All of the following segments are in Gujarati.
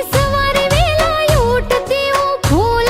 સવારે વેલા ઉઠતી હું ફૂલ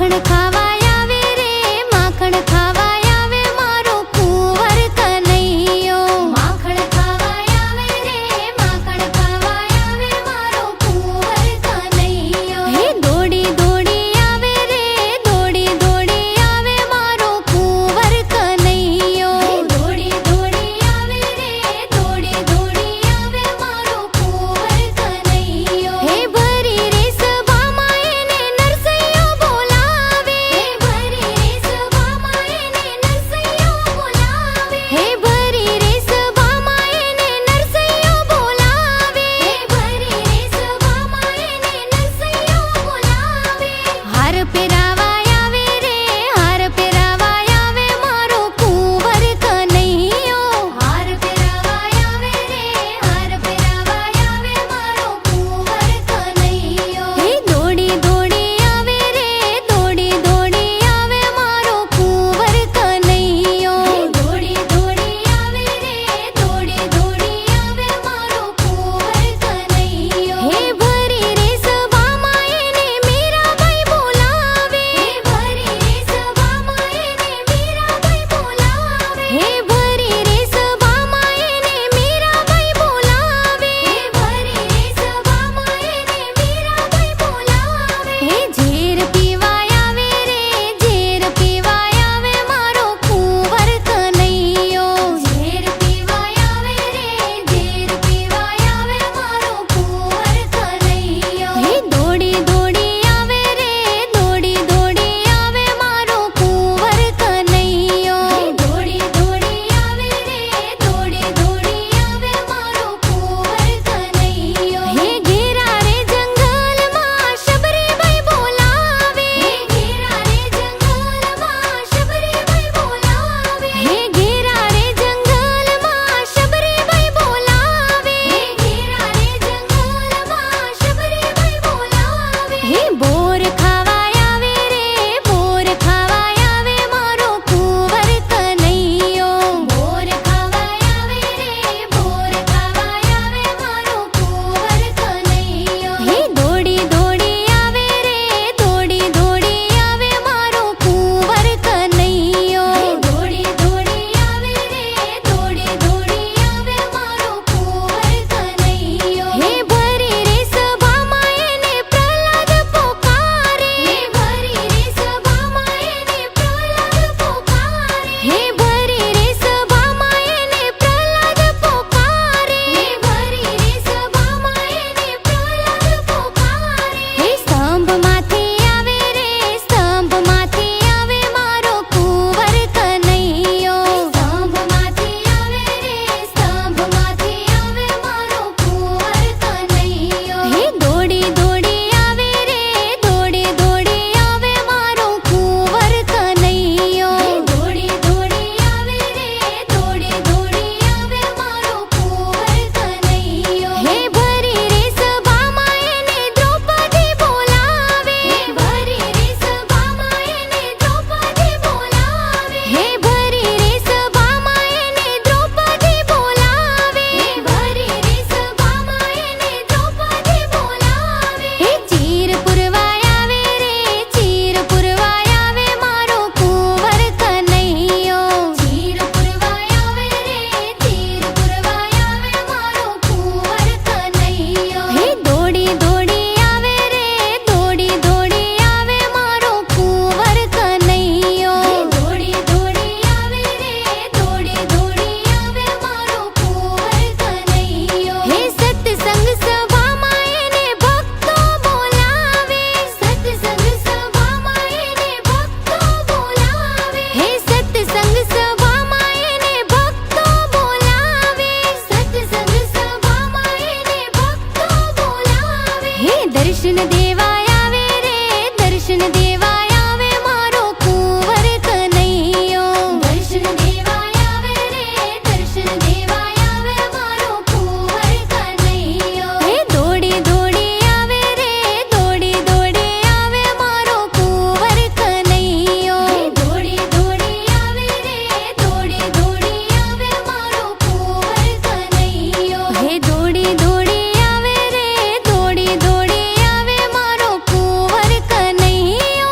માખણ ખાવા આવે રે, માખણ ખાવા આવે મારો કુંવર કનૈયો. માખણ ખાવા આવે રે, માખણ ખાવા આવે મારો કુંવર કનૈયો. હે દોડી દોડી આવે રે, દોડી દોડી આવે મારો કુંવર કનૈયો. દોડી દોડી આવે રે, દોડી દોડી આવે મારો કુંવર કનૈયો. હે ભરી રે સભામાં એને નરસૈયો બોલાવે, હે ભરી રે સભામાં એને નરસૈયો બોલાવે. હે ભરી રે સભામાં એને નરસૈયો બોલાવે, હે ભરી રે સભામાં એને નરસૈયો બોલાવે. હાર પહેરાવા આવે રે, હાર પહેરાવા આવે મારો કુંવર કનૈયો. હાર પહેરાવા આવે રે, હાર પહેરાવા આવે મારો કુંવર કનૈયો. હે દોડી દોડી આવે રે, દોડી દોડી આવે મારો કુંવર કનૈયો. દોડી દોડી આવે રે, દોડી દોડી આવે મારો કુંવર કનૈયો. હે ભરી રે સભામાં એને મીરાબાઈ બોલાવે, હે ભરી રે સભામાં એને મીરાબાઈ બોલાવે. હે ભરી રે સભામાં એને મીરાબાઈ બોલાવે, હે ભરી રે સભામાં એને મીરાબાઈ બોલાવે. હે ઝેર પીવા આવે રે, ઝેર પીવા આવે મારો કુંવર કનૈયો. ઝેર પીવા આવે રે, ઝેર પીવા આવે મારો કુંવર કનૈયો. હે દોડી દોડી આવે રે, દોડી દોડી આવે મારો કુંવર કનૈયો. દોડી દોડી આવે રે, દોડી દોડી આવે મારો કુંવર કનૈયો. હે ઘેરા રે જંગલમાં શબરીબાઈ બોલાવે, હે ઘેરા રે જંગલમાં શબરીબાઈ બોલાવે. હે ઘેરા રે જંગલમાં શબરીબાઈ બોલાવે, હે ઘેરા રે જંગલમાં શબરીબાઈ બોલાવે. હે બોર ખાવા આવે રે, બોર ખાવા આવે મારો કુંવર કનૈયો. બોર ખાવા આવે રે, બોર ખાવા આવે મારો કુંવર કનૈયો. હે દોડી દોડી આવે રે, દોડી દોડી આવે મારો કુંવર કનૈયો. દોડી દોડી આવે રે, દોડી દોડી આવે મારો કુંવર કનૈયો. હે ભરી રે સભામાં એને પ્રહલાદ પોકારે, હે ભરી રે સભામાં એને પ્રહલાદ પોકારે. હે ભરી રે સભામાં એને પ્રહલાદ પોકારે, હે ભરી રે સભામાં એને પ્રહલાદ પોકારે. હે સ્તંભમાંથી આવે રે, સ્તંભમાંથી આવે મારો કુંવર કનૈયો. સ્તંભમાંથી આવે રે, સ્તંભમાંથી આવે મારો કુંવર કનૈયો. હે દોડી દોડી આવે રે, દોડી દોડી આવે મારો કુંવર કનૈયો. દોડી દોડી આવે રે, દોડી દોડી આવે મારો કુંવર કનૈયો. હે ભરી રે સભામાં એને દ્રૌપદી બોલાવે, હે ભરી રે સભામાં એને દ્રૌપદી બોલાવે. હે ભરી રે સભામાં એને દ્રૌપદી બોલાવે, હે ભરી રે સભામાં એને દ્રૌપદી બોલાવે. હે ચીર પુરવા આવે રે, ચીર પુરવા આવે મારો કુંવર કનૈયો. ચીર પુરવા આવે રે, ચીર પુરવા આવે મારો કુંવર કનૈયો. હે દોડી દોડી આવે રે, દોડી દોડી આવે મારો કુંવર કનૈયો. દોડી દોડી આવે રે, દોડી દોડી આવે મારો કુંવર કનૈયો. હે સત્સંગ સભામાં એને ભક્તો બોલાવે, સત્સંગ સભામાં એને ભક્તો બોલાવે. હે સત્સંગ સભામાં એને ભક્તો બોલાવે, સત્સંગ સભામાં એને ભક્તો બોલાવે. હે દર્શન દેવા આવે રે, દર્શન દેવા આવે મારો કુંવર કનૈયો. દર્શન દેવા આવે રે, દર્શન દેવા આવે મારો કુંવર કનૈયો. હે દોડી દોડી આવે રે, દોડી દોડી આવે મારો કુંવર કનૈયો. દોડી દોડી આવે રે, દોડી દોડી આવે મારો કુંવર કનૈયો. હે દોડી દોડી આવે રે, દોડી દોડી આવે મારો કુંવર કનૈયો.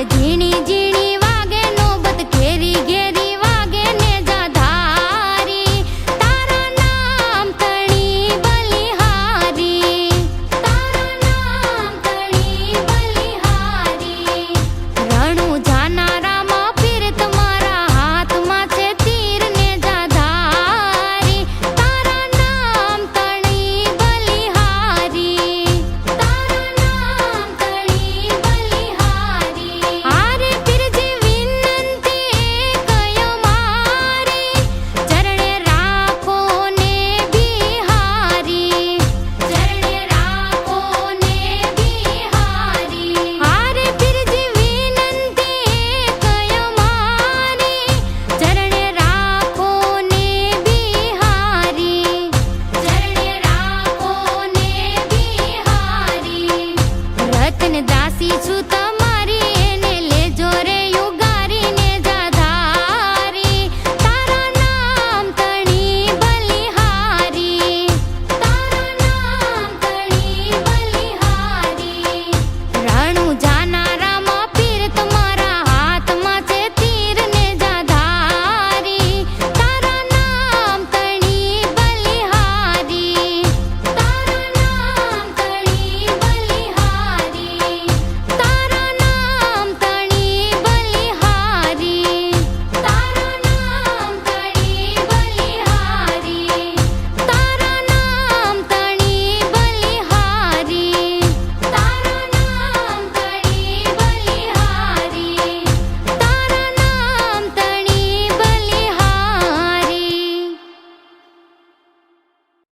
ઝીણી ઝીણી